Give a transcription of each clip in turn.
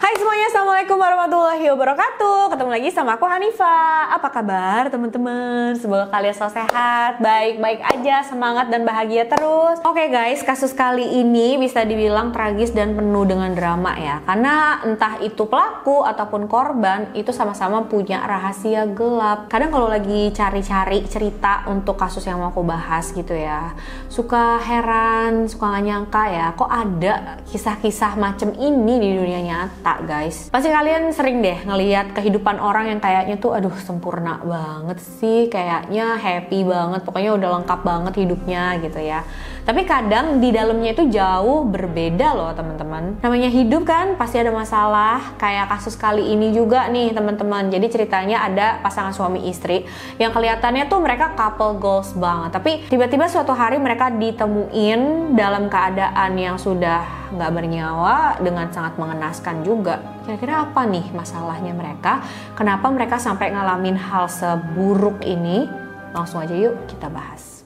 Hai semuanya, Assalamualaikum warahmatullahi wabarakatuh. Ketemu lagi sama aku Hanifah. Apa kabar teman-teman? Semoga kalian selalu sehat, baik-baik aja, semangat dan bahagia terus. Oke guys, kasus kali ini bisa dibilang tragis dan penuh dengan drama ya. Karena entah itu pelaku ataupun korban itu sama-sama punya rahasia gelap. Kadang kalau lagi cari-cari cerita untuk kasus yang mau aku bahas gitu ya, suka heran, suka gak nyangka ya, kok ada kisah-kisah macam ini di dunia nyata guys. Pasti kalian sering deh ngelihat kehidupan orang yang kayaknya tuh aduh sempurna banget sih, kayaknya happy banget, pokoknya udah lengkap banget hidupnya gitu ya. Tapi kadang di dalamnya itu jauh berbeda loh teman-teman. Namanya hidup kan pasti ada masalah. Kayak kasus kali ini juga nih teman-teman. Jadi ceritanya ada pasangan suami istri yang kelihatannya tuh mereka couple goals banget. Tapi tiba-tiba suatu hari mereka ditemuin dalam keadaan yang sudah nggak bernyawa dengan sangat mengenaskan juga. Kira-kira apa nih masalahnya mereka? Kenapa mereka sampai ngalamin hal seburuk ini? Langsung aja yuk kita bahas.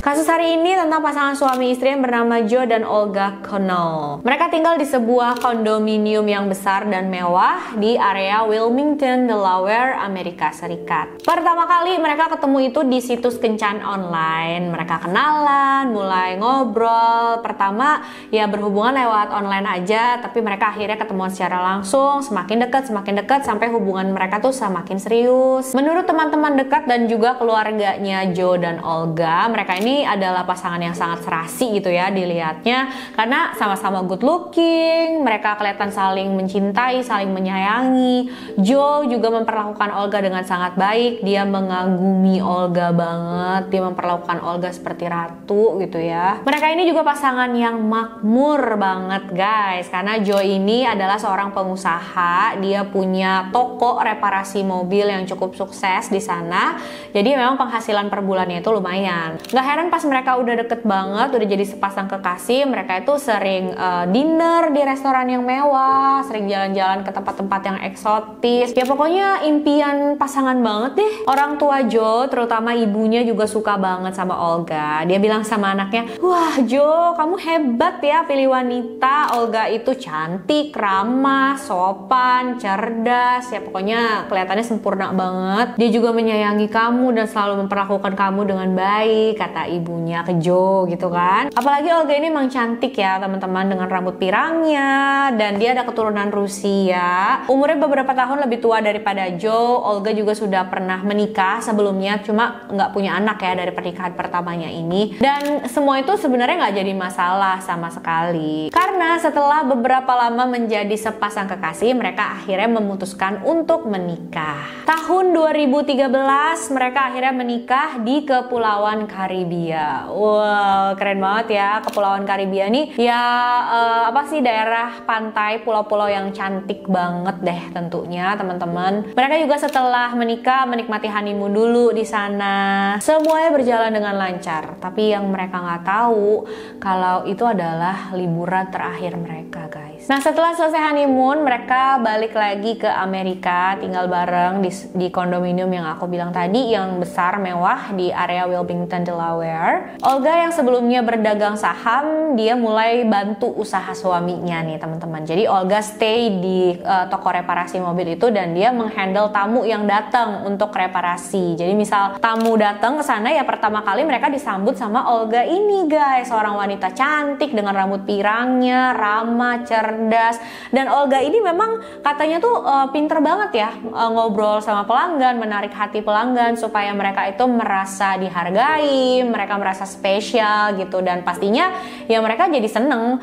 Kasus hari ini tentang pasangan suami istri yang bernama Joe dan Olga Connell. Mereka tinggal di sebuah kondominium yang besar dan mewah di area Wilmington, Delaware, Amerika Serikat. Pertama kali mereka ketemu itu di situs kencan online. Mereka kenalan, mulai ngobrol. Pertama ya berhubungan lewat online aja, tapi mereka akhirnya ketemuan secara langsung, semakin dekat sampai hubungan mereka tuh semakin serius. Menurut teman-teman dekat dan juga keluarganya Joe dan Olga, mereka ini adalah pasangan yang sangat serasi gitu ya dilihatnya, karena sama-sama good looking, mereka kelihatan saling mencintai, saling menyayangi. Joe juga memperlakukan Olga dengan sangat baik, dia mengagumi Olga banget, dia memperlakukan Olga seperti ratu gitu ya. Mereka ini juga pasangan yang makmur banget guys, karena Joe ini adalah seorang pengusaha, dia punya toko reparasi mobil yang cukup sukses di sana, jadi memang penghasilan per bulannya itu lumayan. Gak heran pas mereka udah deket banget, udah jadi sepasang kekasih, mereka itu sering dinner di restoran yang mewah, sering jalan-jalan ke tempat-tempat yang eksotis. Ya pokoknya impian pasangan banget deh. Orang tua Joe, terutama ibunya juga suka banget sama Olga. Dia bilang sama anaknya, "Wah Joe, kamu hebat ya pilih wanita. Olga itu cantik, ramah, sopan, cerdas. Ya pokoknya kelihatannya sempurna banget. Dia juga menyayangi kamu dan selalu memperlakukan kamu dengan baik," kata ibunya ke Joe gitu kan. Apalagi Olga ini emang cantik ya teman-teman, dengan rambut pirangnya, dan dia ada keturunan Rusia. Umurnya beberapa tahun lebih tua daripada Joe. Olga juga sudah pernah menikah sebelumnya, cuma nggak punya anak ya dari pernikahan pertamanya ini. Dan semua itu sebenarnya nggak jadi masalah sama sekali, karena setelah beberapa lama menjadi sepasang kekasih, mereka akhirnya memutuskan untuk menikah. Tahun 2013 mereka akhirnya menikah di Kepulauan Karibia. Wow, keren banget ya. Kepulauan Karibia nih ya apa sih, daerah pantai pulau-pulau yang cantik banget deh tentunya teman-teman. Mereka juga setelah menikah menikmati honeymoon dulu di sana. Semuanya berjalan dengan lancar, tapi yang mereka nggak tahu kalau itu adalah liburan terakhir mereka guys. Nah setelah selesai honeymoon, mereka balik lagi ke Amerika, tinggal bareng di kondominium yang aku bilang tadi, yang besar mewah di area Wilmington, Delaware. Olga yang sebelumnya berdagang saham, dia mulai bantu usaha suaminya nih teman-teman. Jadi Olga stay di toko reparasi mobil itu, dan dia menghandle tamu yang datang untuk reparasi. Jadi misal tamu datang ke sana ya, pertama kali mereka disambut sama Olga ini guys, seorang wanita cantik dengan rambut pirangnya, ramah, cerdas. Dan Olga ini memang katanya tuh pinter banget ya ngobrol sama pelanggan, menarik hati pelanggan supaya mereka itu merasa dihargai, mereka merasa spesial gitu, dan pastinya ya mereka jadi seneng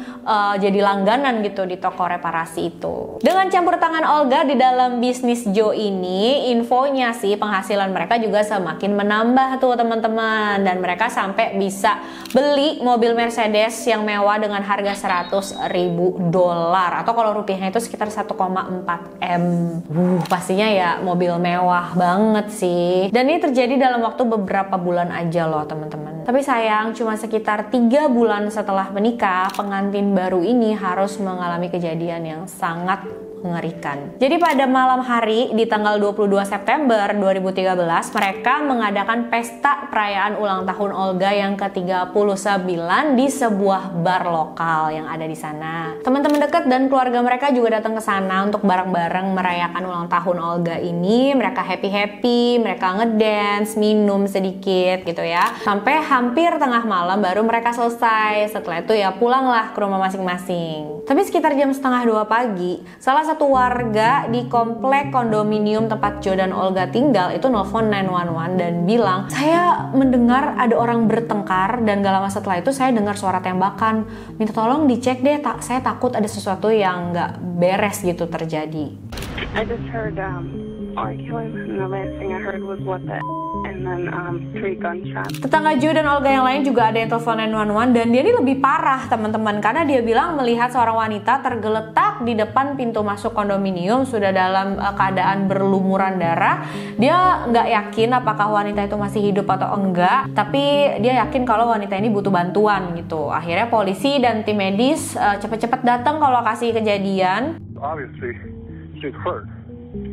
jadi langganan gitu di toko reparasi itu. Dengan campur tangan Olga di dalam bisnis Joe ini, infonya sih penghasilan mereka juga semakin menambah tuh teman-teman, dan mereka sampai bisa beli mobil Mercedes yang mewah dengan harga $100.000, atau kalau rupiahnya itu sekitar 1,4 M. Pastinya ya mobil mewah banget sih. Dan ini terjadi dalam waktu beberapa bulan aja loh teman-teman. Tapi sayang, cuma sekitar 3 bulan setelah menikah, pengantin baru ini harus mengalami kejadian yang sangat mengerikan. Jadi pada malam hari di tanggal 22 September 2013, mereka mengadakan pesta perayaan ulang tahun Olga yang ke-39 di sebuah bar lokal yang ada di sana. Teman-teman dekat dan keluarga mereka juga datang ke sana untuk bareng-bareng merayakan ulang tahun Olga ini. Mereka happy-happy, mereka ngedance, minum sedikit gitu ya. Sampai hampir tengah malam baru mereka selesai. Setelah itu ya pulanglah ke rumah masing-masing. Tapi sekitar jam setengah 2 pagi, salah satu warga di komplek kondominium tempat Joe dan Olga tinggal itu nelfon 911 dan bilang, saya mendengar ada orang bertengkar dan gak lama setelah itu saya dengar suara tembakan. Minta tolong dicek deh, saya takut ada sesuatu yang gak beres gitu terjadi. I just heard arguing, and the last thing I heard was what the, and then 3 gunshots. Tetangga Joe dan Olga yang lain juga ada yang telepon 911 dan dia ini lebih parah teman-teman, karena dia bilang melihat seorang wanita tergeletak di depan pintu masuk kondominium sudah dalam keadaan berlumuran darah. Dia nggak yakin apakah wanita itu masih hidup atau enggak, tapi dia yakin kalau wanita ini butuh bantuan gitu. Akhirnya polisi dan tim medis cepet-cepet datang ke lokasi kejadian. Obviously, she's hurt.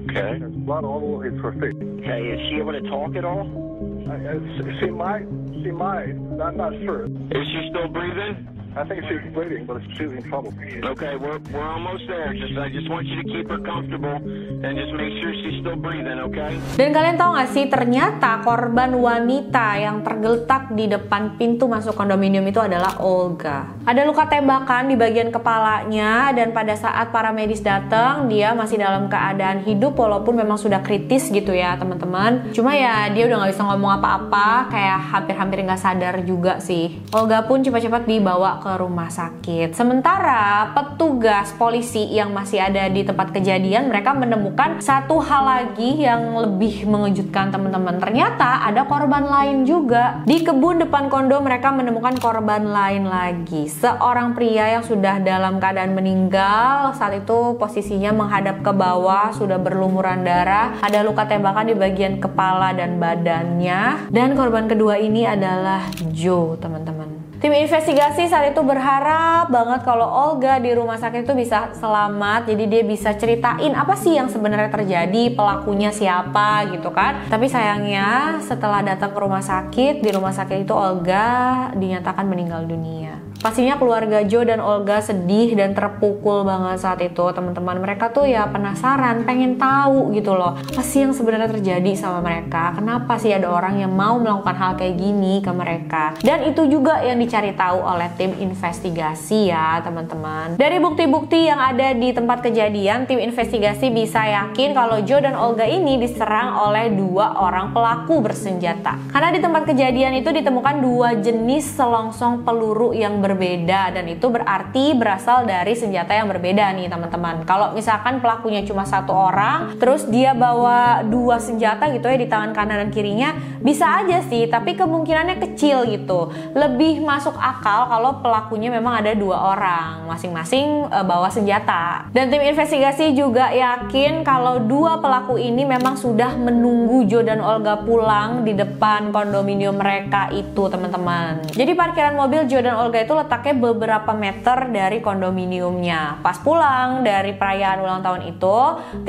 Okay. There's blood all over her face. Okay, is she able to talk at all? She might. I'm not sure. Is she still breathing? I think she's bleeding, but she's in trouble. Okay, we're almost there. I just want you to keep her comfortable and just make sure she's still breathing, okay? Dan kalian tahu gak sih, ternyata korban wanita yang tergeletak di depan pintu masuk kondominium itu adalah Olga. Ada luka tembakan di bagian kepalanya dan pada saat para medis datang, dia masih dalam keadaan hidup walaupun memang sudah kritis gitu ya teman-teman. Cuma ya dia udah gak bisa ngomong apa-apa, kayak hampir-hampir gak sadar juga sih. Olga pun cepat-cepat dibawa ke rumah sakit. Sementara petugas polisi yang masih ada di tempat kejadian, mereka menemukan satu hal lagi yang lebih mengejutkan teman-teman. Ternyata ada korban lain juga. Di kebun depan kondo mereka menemukan korban lain lagi. Seorang pria yang sudah dalam keadaan meninggal, saat itu posisinya menghadap ke bawah, sudah berlumuran darah, ada luka tembakan di bagian kepala dan badannya. Dan korban kedua ini adalah Joe, teman-teman. Tim investigasi saat itu berharap banget kalau Olga di rumah sakit itu bisa selamat, jadi dia bisa ceritain apa sih yang sebenarnya terjadi, pelakunya siapa gitu kan. Tapi sayangnya setelah datang ke rumah sakit, di rumah sakit itu Olga dinyatakan meninggal dunia. Pastinya keluarga Joe dan Olga sedih dan terpukul banget saat itu teman-teman. Mereka tuh ya penasaran, pengen tahu gitu loh, apa sih yang sebenarnya terjadi sama mereka, kenapa sih ada orang yang mau melakukan hal kayak gini ke mereka. Dan itu juga yang dicari tahu oleh tim investigasi ya teman-teman. Dari bukti-bukti yang ada di tempat kejadian, tim investigasi bisa yakin kalau Joe dan Olga ini diserang oleh 2 orang pelaku bersenjata. Karena di tempat kejadian itu ditemukan 2 jenis selongsong peluru yang berbeda, dan itu berarti berasal dari senjata yang berbeda nih teman-teman. Kalau misalkan pelakunya cuma 1 orang, terus dia bawa 2 senjata gitu ya di tangan kanan dan kirinya, bisa aja sih, tapi kemungkinannya kecil gitu. Lebih masuk akal kalau pelakunya memang ada 2 orang, masing-masing bawa senjata. Dan tim investigasi juga yakin kalau 2 pelaku ini memang sudah menunggu Joe dan Olga pulang di depan kondominium mereka itu teman-teman. Jadi parkiran mobil Joe dan Olga itu letaknya beberapa meter dari kondominiumnya. Pas pulang dari perayaan ulang tahun itu,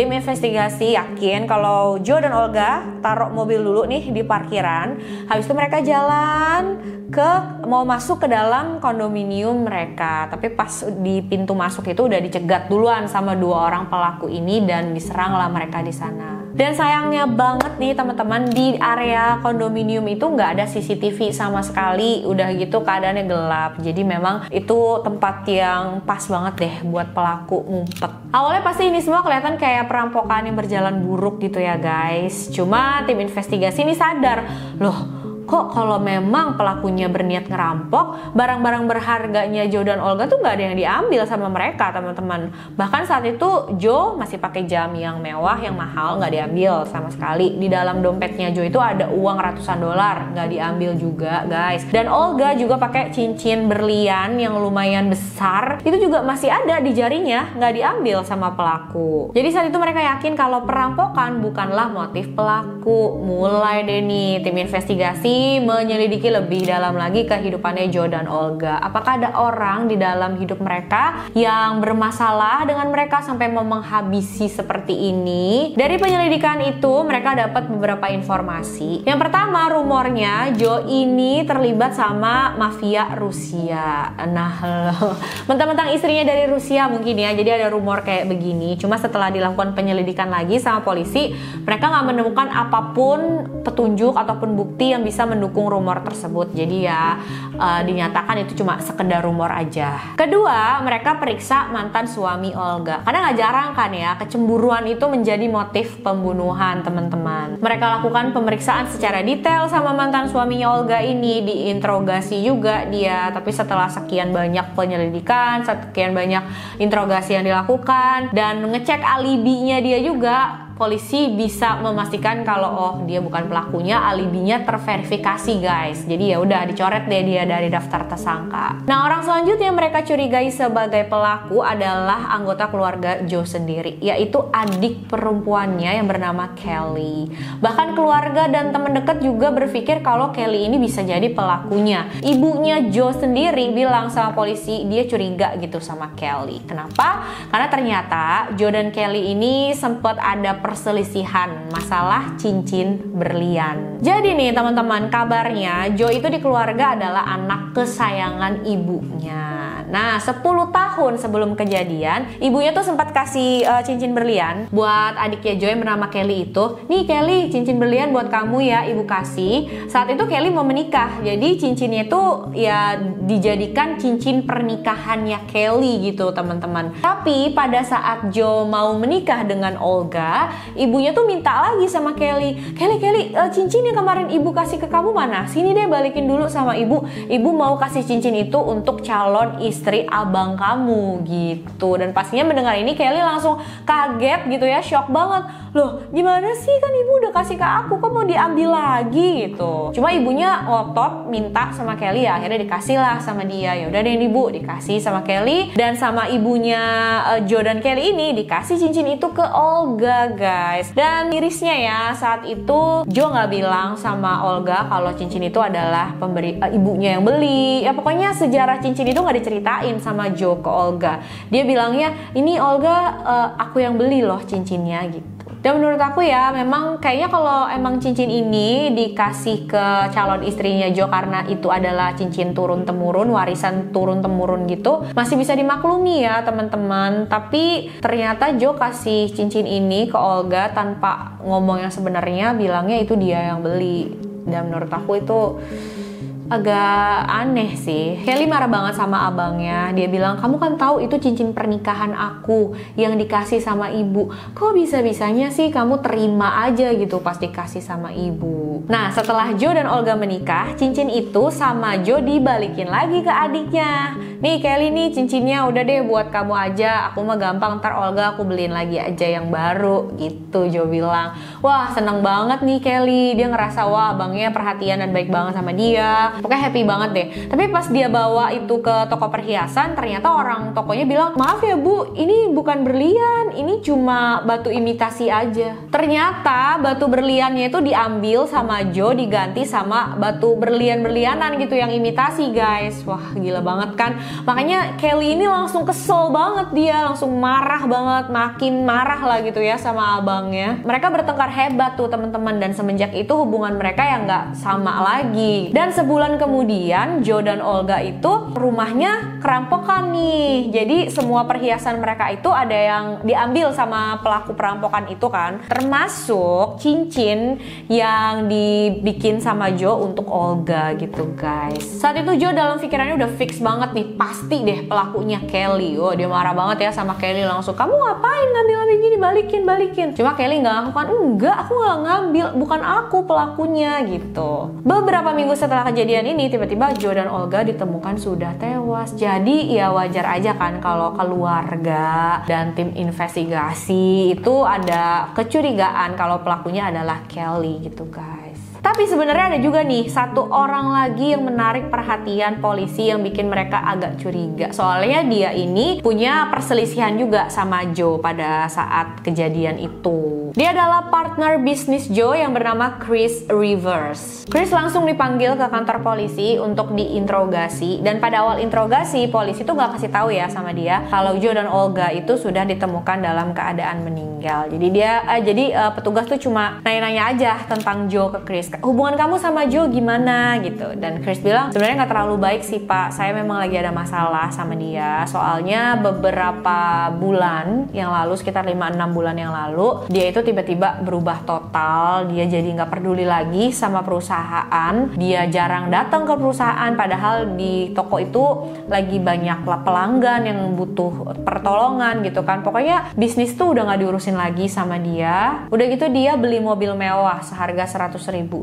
tim investigasi yakin kalau Joe dan Olga taruh mobil dulu nih di parkiran. Habis itu mereka jalan mau masuk ke dalam kondominium mereka. Tapi pas di pintu masuk itu udah dicegat duluan sama 2 orang pelaku ini dan diseranglah mereka di sana. Dan sayangnya banget nih teman-teman, di area kondominium itu nggak ada CCTV sama sekali. Udah gitu keadaannya gelap. Jadi memang itu tempat yang pas banget deh buat pelaku ngumpet. Awalnya pasti ini semua kelihatan kayak perampokan yang berjalan buruk gitu ya guys. Cuma tim investigasi ini sadar, loh kok kalau memang pelakunya berniat ngerampok, barang-barang berharganya Joe dan Olga tuh nggak ada yang diambil sama mereka teman-teman. Bahkan saat itu Joe masih pakai jam yang mewah, yang mahal, nggak diambil sama sekali. Di dalam dompetnya Joe itu ada uang ratusan dolar, nggak diambil juga guys. Dan Olga juga pakai cincin berlian yang lumayan besar, itu juga masih ada di jarinya, nggak diambil sama pelaku. Jadi saat itu mereka yakin kalau perampokan bukanlah motif pelaku. Mulai deh nih tim investigasi ini menyelidiki lebih dalam lagi kehidupannya Joe dan Olga. Apakah ada orang di dalam hidup mereka yang bermasalah dengan mereka sampai mau menghabisi seperti ini? Dari penyelidikan itu mereka dapat beberapa informasi. Yang pertama, rumornya Joe ini terlibat sama mafia Rusia. Nah, mentang-mentang istrinya dari Rusia mungkin ya, jadi ada rumor kayak begini. Cuma setelah dilakukan penyelidikan lagi sama polisi, mereka nggak menemukan apapun petunjuk ataupun bukti yang bisa mendukung rumor tersebut. Jadi ya dinyatakan itu cuma sekedar rumor aja. Kedua, mereka periksa mantan suami Olga. Karena nggak jarang kan ya, kecemburuan itu menjadi motif pembunuhan, teman-teman. Mereka lakukan pemeriksaan secara detail sama mantan suaminya Olga ini, diinterogasi juga dia. Tapi setelah sekian banyak penyelidikan, sekian banyak interogasi yang dilakukan, dan ngecek alibinya dia juga, polisi bisa memastikan kalau oh dia bukan pelakunya, alibinya terverifikasi guys. Jadi ya udah dicoret deh dia dari daftar tersangka. Nah, orang selanjutnya yang mereka curigai sebagai pelaku adalah anggota keluarga Joe sendiri, yaitu adik perempuannya yang bernama Kelly. Bahkan keluarga dan teman dekat juga berpikir kalau Kelly ini bisa jadi pelakunya. Ibunya Joe sendiri bilang sama polisi dia curiga gitu sama Kelly. Kenapa? Karena ternyata Joe dan Kelly ini sempat ada perselisihan masalah cincin berlian. Jadi nih teman-teman, kabarnya Joe itu di keluarga adalah anak kesayangan ibunya. Nah, 10 tahun sebelum kejadian, ibunya tuh sempat kasih cincin berlian buat adiknya Joe yang bernama Kelly itu. Nih Kelly, cincin berlian buat kamu ya, ibu kasih. Saat itu Kelly mau menikah, jadi cincinnya itu ya dijadikan cincin pernikahannya Kelly gitu teman-teman. Tapi pada saat Joe mau menikah dengan Olga, ibunya tuh minta lagi sama Kelly, Kelly, cincin yang kemarin ibu kasih ke kamu mana? Sini deh, balikin dulu sama ibu. Ibu mau kasih cincin itu untuk calon istri abang kamu gitu. Dan pastinya mendengar ini Kelly langsung kaget gitu ya, shock banget. Loh, gimana sih, kan ibu udah kasih ke aku, kok mau diambil lagi gitu. Cuma ibunya ngotot minta sama Kelly, ya akhirnya dikasih lah sama dia. Ya udah deh ibu, dikasih sama Kelly, dan sama ibunya Joe dan Kelly ini dikasih cincin itu ke Olga guys. Dan mirisnya ya, saat itu Joe nggak bilang sama Olga kalau cincin itu adalah ibunya yang beli. Ya pokoknya sejarah cincin itu nggak diceritain sama Joe ke Olga. Dia bilangnya, ini Olga, aku yang beli loh cincinnya gitu. Dan menurut aku ya, memang kayaknya kalau emang cincin ini dikasih ke calon istrinya Joe karena itu adalah cincin turun-temurun, warisan turun-temurun gitu, masih bisa dimaklumi ya teman-teman. Tapi ternyata Joe kasih cincin ini ke Olga tanpa ngomong yang sebenarnya, bilangnya itu dia yang beli. Dan menurut aku itu agak aneh sih. Kelly marah banget sama abangnya. Dia bilang, kamu kan tahu itu cincin pernikahan aku yang dikasih sama ibu. Kok bisa-bisanya sih kamu terima aja gitu pas dikasih sama ibu. Nah, setelah Joe dan Olga menikah, cincin itu sama Joe dibalikin lagi ke adiknya. Nih Kelly nih cincinnya udah deh buat kamu aja. Aku mah gampang, ntar Olga aku beliin lagi aja yang baru gitu, Joe bilang. Wah, seneng banget nih Kelly. Dia ngerasa wah abangnya perhatian dan baik banget sama dia. Pokoknya happy banget deh. Tapi pas dia bawa itu ke toko perhiasan, ternyata orang tokonya bilang, maaf ya bu, ini bukan berlian, ini cuma batu imitasi aja. Ternyata batu berliannya itu diambil sama Joe, diganti sama batu berlian-berlianan gitu yang imitasi guys. Wah gila banget kan. Makanya Kelly ini langsung kesel banget, dia langsung marah banget, makin marah lah gitu ya sama abangnya. Mereka bertengkar hebat tuh teman-teman, dan semenjak itu hubungan mereka yang nggak sama lagi. Dan sebulan kemudian Joe dan Olga itu rumahnya kerampokan nih. Jadi semua perhiasan mereka itu ada yang diambil sama pelaku perampokan itu kan, termasuk cincin yang dibikin sama Joe untuk Olga gitu guys. Saat itu Joe dalam pikirannya udah fix banget nih, pasti deh pelakunya Kelly. Oh dia marah banget ya sama Kelly, langsung, kamu ngapain ngambil gini, balikin. Cuma Kelly nggak ngakukan, enggak aku nggak ngambil, bukan aku pelakunya gitu. Beberapa minggu setelah kejadian ini, tiba-tiba Joe dan Olga ditemukan sudah tewas. Jadi ya wajar aja kan kalau keluarga dan tim investigasi itu ada kecurigaan kalau pelakunya adalah Kelly gitu guys. Tapi sebenarnya ada juga nih satu orang lagi yang menarik perhatian polisi yang bikin mereka agak curiga. Soalnya dia ini punya perselisihan juga sama Joe pada saat kejadian itu. Dia adalah partner bisnis Joe yang bernama Chris Rivers. Chris langsung dipanggil ke kantor polisi untuk diinterogasi, dan pada awal interogasi polisi tuh nggak kasih tahu ya sama dia kalau Joe dan Olga itu sudah ditemukan dalam keadaan meninggal. Jadi petugas tuh cuma nanya-nanya aja tentang Joe ke Chris. Hubungan kamu sama Joe gimana gitu. Dan Chris bilang sebenarnya nggak terlalu baik sih Pak. Saya memang lagi ada masalah sama dia. Soalnya beberapa bulan yang lalu, sekitar 5-6 bulan yang lalu, dia itu tiba-tiba berubah total. Dia jadi nggak peduli lagi sama perusahaan. Dia jarang datang ke perusahaan. Padahal di toko itu lagi banyak pelanggan yang butuh pertolongan gitu kan. Pokoknya bisnis tuh udah nggak diurusin lagi sama dia. Udah gitu dia beli mobil mewah seharga $100.000.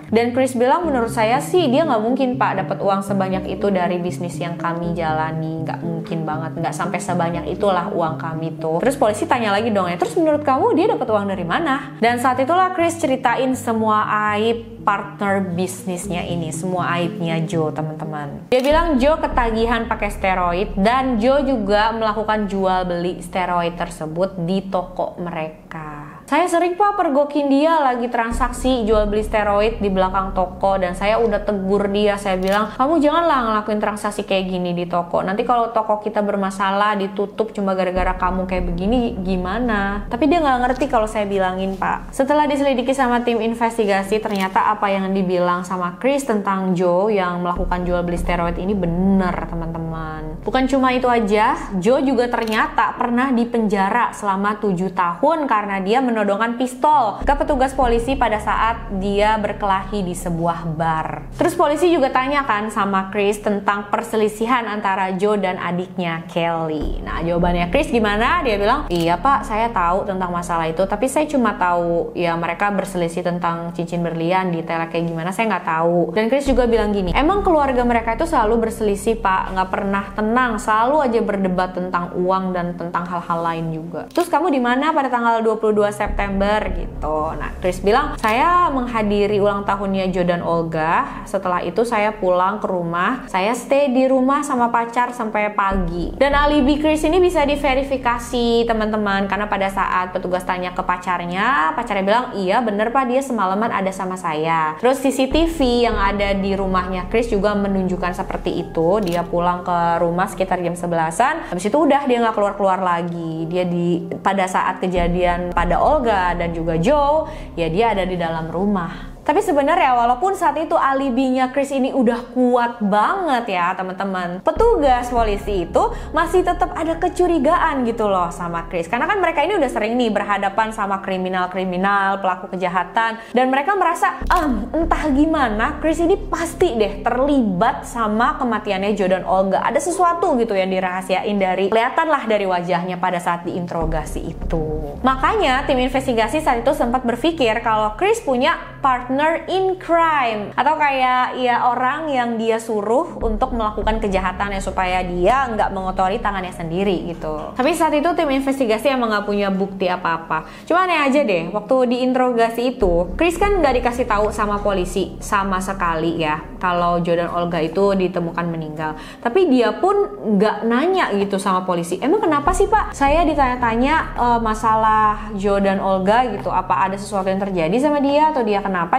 Dan Chris bilang menurut saya sih dia nggak mungkin Pak dapat uang sebanyak itu dari bisnis yang kami jalani. Nggak mungkin banget, nggak sampai sebanyak itulah uang kami tuh. Terus polisi tanya lagi dong ya, terus menurut kamu dia dapat uang dari mana? Dan saat itulah Chris ceritain semua aib partner bisnisnya ini, semua aibnya Joe, teman-teman. Dia bilang Joe ketagihan pakai steroid dan Joe juga melakukan jual beli steroid tersebut di toko mereka. Saya sering Pak pergokin dia lagi transaksi jual beli steroid di belakang toko, dan saya udah tegur dia. Saya bilang, kamu janganlah ngelakuin transaksi kayak gini di toko. Nanti kalau toko kita bermasalah, ditutup cuma gara-gara kamu kayak begini, gimana? Tapi dia nggak ngerti kalau saya bilangin Pak. Setelah diselidiki sama tim investigasi, ternyata apa yang dibilang sama Chris tentang Joe yang melakukan jual beli steroid ini bener, teman-teman. Bukan cuma itu aja, Joe juga ternyata pernah dipenjara selama 7 tahun karena dia menodongkan pistol ke petugas polisi pada saat dia berkelahi di sebuah bar. Terus polisi juga tanyakan sama Chris tentang perselisihan antara Joe dan adiknya Kelly. Nah, jawabannya Chris gimana? Dia bilang, iya Pak, saya tahu tentang masalah itu, tapi saya cuma tahu ya mereka berselisih tentang cincin berlian, detailnya kayak gimana saya nggak tahu. Dan Chris juga bilang gini, emang keluarga mereka itu selalu berselisih Pak, nggak pernah tenang, selalu aja berdebat tentang uang dan tentang hal-hal lain juga. Terus kamu di mana pada tanggal 22 September gitu. Nah, Chris bilang, saya menghadiri ulang tahunnya Joe dan Olga. Setelah itu saya pulang ke rumah. Saya stay di rumah sama pacar sampai pagi. Dan alibi Chris ini bisa diverifikasi, teman-teman, karena pada saat petugas tanya ke pacarnya bilang, iya bener Pak, dia semalaman ada sama saya. Terus CCTV yang ada di rumahnya Chris juga menunjukkan seperti itu. Dia pulang ke rumah sekitar jam 11-an. Habis itu udah dia nggak keluar-keluar lagi. Dia pada saat kejadian pada Olga dan juga Joe, ya dia ada di dalam rumah. Tapi sebenarnya walaupun saat itu alibinya Chris ini udah kuat banget ya teman-teman, petugas polisi itu masih tetap ada kecurigaan gitu loh sama Chris. Karena kan mereka ini udah sering nih berhadapan sama kriminal-kriminal, pelaku kejahatan, dan mereka merasa entah gimana Chris ini pasti deh terlibat sama kematiannya Joe dan Olga. Ada sesuatu gitu yang dirahasiain kelihatan lah dari wajahnya pada saat diinterogasi itu. Makanya tim investigasi saat itu sempat berpikir kalau Chris punya partner in crime, atau kayak ya orang yang dia suruh untuk melakukan kejahatan ya supaya dia nggak mengotori tangannya sendiri gitu. Tapi saat itu tim investigasi emang nggak punya bukti apa-apa. Cuma aneh aja deh, waktu diinterogasi itu Chris kan nggak dikasih tahu sama polisi sama sekali ya kalau Joe dan Olga itu ditemukan meninggal. Tapi dia pun nggak nanya gitu sama polisi, emang kenapa sih Pak saya ditanya-tanya masalah Joe dan Olga gitu, apa ada sesuatu yang terjadi sama dia, atau dia kenapa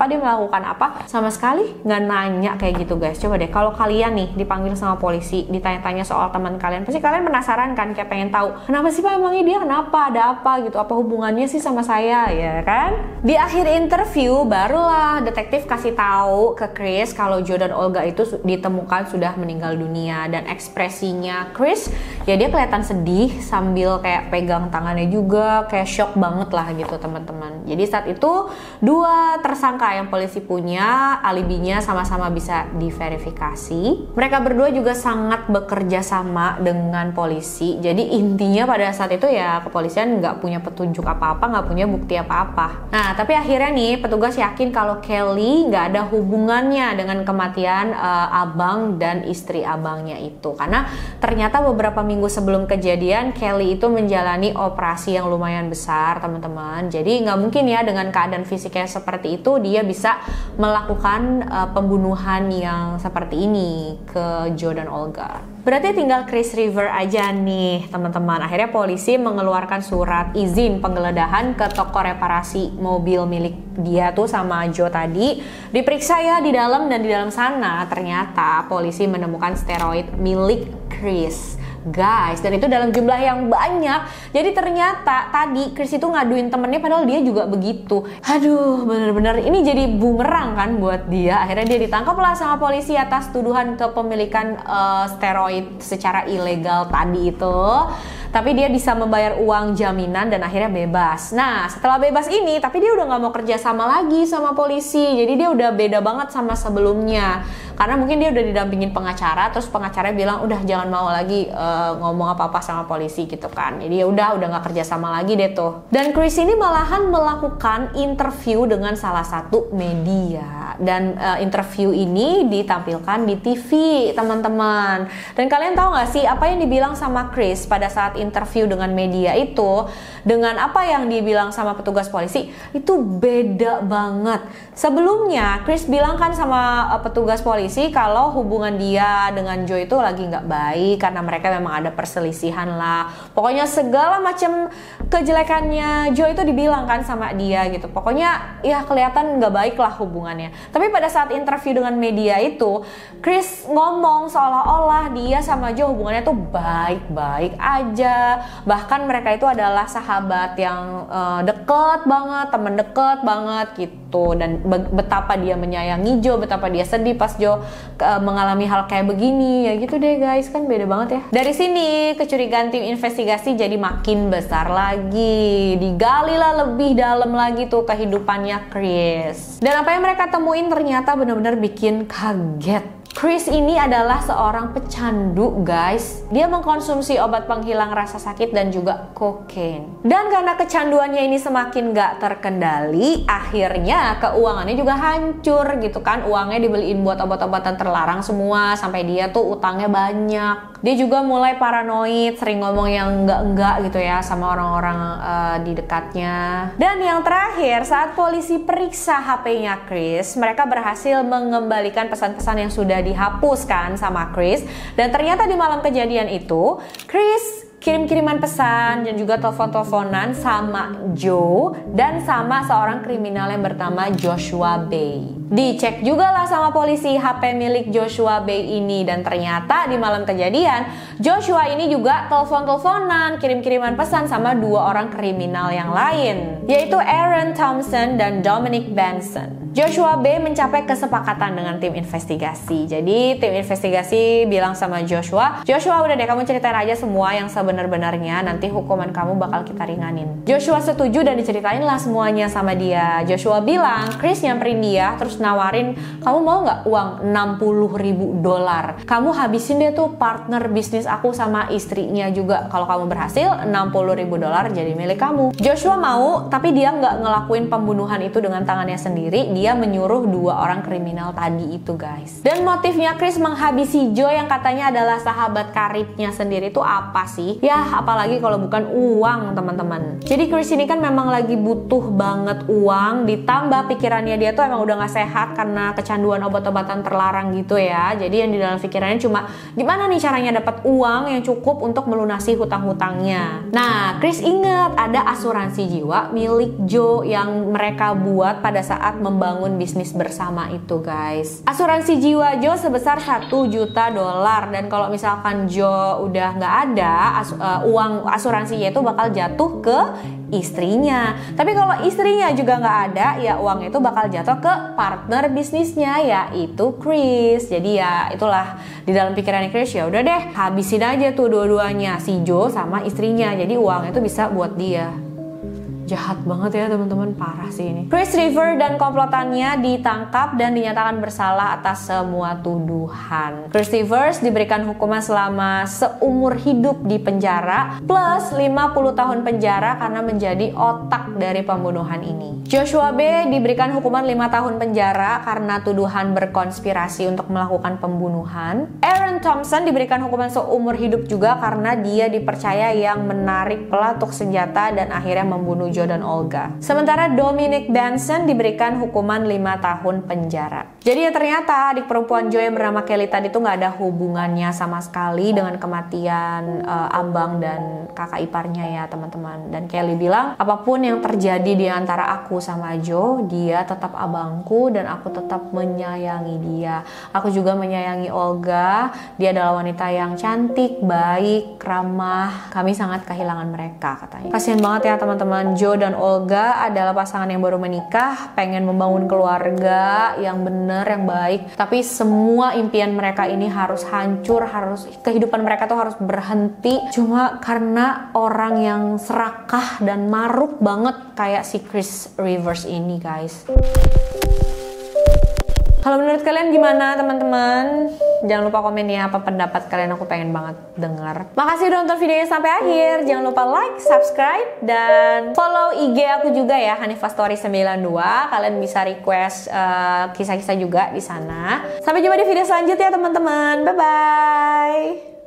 dia melakukan apa? Sama sekali nggak nanya kayak gitu guys. Coba deh kalau kalian nih dipanggil sama polisi, ditanya-tanya soal teman kalian, pasti kalian penasaran kan, kayak pengen tahu kenapa sih Pak, emangnya dia kenapa, ada apa gitu, apa hubungannya sih sama saya, ya kan? Di akhir interview barulah detektif kasih tahu ke Chris kalau Joe dan Olga itu ditemukan sudah meninggal dunia, dan ekspresinya Chris ya dia kelihatan sedih sambil kayak pegang tangannya juga, kayak shock banget lah gitu teman-teman. Jadi saat itu dua tersangka yang polisi punya alibinya sama-sama bisa diverifikasi. Mereka berdua juga sangat bekerja sama dengan polisi. Jadi intinya pada saat itu ya kepolisian nggak punya petunjuk apa-apa, nggak punya bukti apa-apa. Nah tapi akhirnya nih petugas yakin kalau Kelly nggak ada hubungannya dengan kematian abang dan istri abangnya itu, karena ternyata beberapa minggu sebelum kejadian Kelly itu menjalani operasi yang lumayan besar teman-teman. Jadi nggak mungkin mungkin ya dengan keadaan fisiknya seperti itu dia bisa melakukan pembunuhan yang seperti ini ke Joe dan Olga. Berarti tinggal Chris River aja nih teman-teman. Akhirnya polisi mengeluarkan surat izin penggeledahan ke toko reparasi mobil milik dia tuh sama Joe tadi. Diperiksa ya di dalam, dan di dalam sana ternyata polisi menemukan steroid milik Chris. Guys, dan itu dalam jumlah yang banyak. Jadi ternyata tadi Chris itu ngaduin temennya padahal dia juga begitu. Aduh, bener-bener ini jadi bumerang kan buat dia. Akhirnya dia ditangkap lah sama polisi atas tuduhan kepemilikan steroid secara ilegal tadi itu. Tapi dia bisa membayar uang jaminan dan akhirnya bebas. Nah, setelah bebas ini, tapi dia udah gak mau kerja sama lagi sama polisi. Jadi dia udah beda banget sama sebelumnya. Karena mungkin dia udah didampingin pengacara, terus pengacaranya bilang udah jangan mau lagi ngomong apa-apa sama polisi gitu kan. Jadi ya udah gak kerja sama lagi deh tuh. Dan Chris ini malahan melakukan interview dengan salah satu media. Dan interview ini ditampilkan di TV, teman-teman. Dan kalian tahu gak sih apa yang dibilang sama Chris pada saat interview dengan media itu dengan apa yang dibilang sama petugas polisi itu beda banget. Sebelumnya Chris bilang kan sama petugas polisi kalau hubungan dia dengan Joe itu lagi nggak baik karena mereka memang ada perselisihan lah. Pokoknya segala macam kejelekannya Joe itu dibilang kan sama dia gitu. Pokoknya ya kelihatan nggak baik lah hubungannya. Tapi pada saat interview dengan media itu Chris ngomong seolah-olah dia sama Joe hubungannya tuh baik-baik aja. Bahkan mereka itu adalah sahabat yang deket banget, teman deket banget gitu. Dan betapa dia menyayangi Joe, betapa dia sedih pas Joe mengalami hal kayak begini. Ya gitu deh guys, kan beda banget ya. Dari sini kecurigaan tim investigasi jadi makin besar lagi. Digali lah lebih dalam lagi tuh kehidupannya Chris. Dan apa yang mereka temuin ternyata benar-benar bikin kaget. Chris ini adalah seorang pecandu guys. Dia mengkonsumsi obat penghilang rasa sakit dan juga kokain. Dan karena kecanduannya ini semakin gak terkendali, akhirnya keuangannya juga hancur gitu kan. Uangnya dibeliin buat obat-obatan terlarang semua, sampai dia tuh utangnya banyak. Dia juga mulai paranoid, sering ngomong yang enggak-enggak gitu ya sama orang-orang di dekatnya. Dan yang terakhir, saat polisi periksa HP-nya Chris, mereka berhasil mengembalikan pesan-pesan yang sudah dihapuskan sama Chris. Dan ternyata di malam kejadian itu Chris kirim-kiriman pesan dan juga telepon-teleponan sama Joe dan sama seorang kriminal yang bernama Joshua Bay. Dicek juga lah sama polisi HP milik Joshua Bay ini, dan ternyata di malam kejadian Joshua ini juga telepon-teleponan, kirim-kiriman pesan sama dua orang kriminal yang lain, yaitu Aaron Thompson dan Dominic Benson. Joshua Bay mencapai kesepakatan dengan tim investigasi. Jadi tim investigasi bilang sama Joshua udah deh kamu ceritain aja semua yang sebenar-benarnya, nanti hukuman kamu bakal kita ringanin. Joshua setuju dan diceritain lah semuanya sama dia. Joshua bilang Chris nyamperin dia terus nawarin, kamu mau nggak uang $60.000? Kamu habisin deh tuh partner bisnis aku sama istrinya juga. Kalau kamu berhasil, $60.000 jadi milik kamu. Joshua mau, tapi dia nggak ngelakuin pembunuhan itu dengan tangannya sendiri. Dia menyuruh dua orang kriminal tadi itu guys. Dan motifnya Chris menghabisi Joe yang katanya adalah sahabat karibnya sendiri itu apa sih? Ya apalagi kalau bukan uang teman-teman. Jadi Chris ini kan memang lagi butuh banget uang, ditambah pikirannya dia tuh emang udah gak sehat karena kecanduan obat-obatan terlarang gitu ya. Jadi yang di dalam pikirannya cuma gimana nih caranya dapat uang yang cukup untuk melunasi hutang-hutangnya. Nah Chris ingat ada asuransi jiwa milik Joe yang mereka buat pada saat membangun bisnis bersama itu guys. Asuransi jiwa Joe sebesar $1 juta, dan kalau misalkan Joe udah nggak ada, uang asuransinya itu bakal jatuh ke istrinya. Tapi kalau istrinya juga nggak ada, ya uang itu bakal jatuh ke partner bisnisnya, yaitu Chris. Jadi ya itulah di dalam pikirannya Chris, ya udah deh habisin aja tuh dua-duanya, si Joe sama istrinya. Jadi uang itu bisa buat dia. Jahat banget ya teman-teman, parah sih ini. Chris River dan komplotannya ditangkap dan dinyatakan bersalah atas semua tuduhan. Chris Rivers diberikan hukuman selama seumur hidup di penjara plus 50 tahun penjara karena menjadi otak dari pembunuhan ini. Joshua B diberikan hukuman 5 tahun penjara karena tuduhan berkonspirasi untuk melakukan pembunuhan. Aaron Thompson diberikan hukuman seumur hidup juga karena dia dipercaya yang menarik pelatuk senjata dan akhirnya membunuh Joe dan Olga. Sementara Dominic Benson diberikan hukuman 5 tahun penjara. Jadi ya ternyata adik perempuan Joe yang bernama Kelly tadi tuh nggak ada hubungannya sama sekali dengan kematian abang dan kakak iparnya ya teman-teman. Dan Kelly bilang apapun yang terjadi di antara aku sama Joe, dia tetap abangku dan aku tetap menyayangi dia. Aku juga menyayangi Olga. Dia adalah wanita yang cantik, baik, ramah. Kami sangat kehilangan mereka katanya. Kasian banget ya teman-teman. Joe dan Olga adalah pasangan yang baru menikah, pengen membangun keluarga yang benar, yang baik. Tapi semua impian mereka ini harus hancur, kehidupan mereka tuh harus berhenti cuma karena orang yang serakah dan maruk banget kayak si Chris Rivers ini guys. Kalau menurut kalian gimana teman-teman? Jangan lupa komen ya apa pendapat kalian, aku pengen banget dengar. Makasih udah nonton videonya sampai akhir. Jangan lupa like, subscribe, dan follow IG aku juga ya, Hanifah Story 92. Kalian bisa request kisah-kisah juga di sana. Sampai jumpa di video selanjutnya teman-teman. Bye-bye.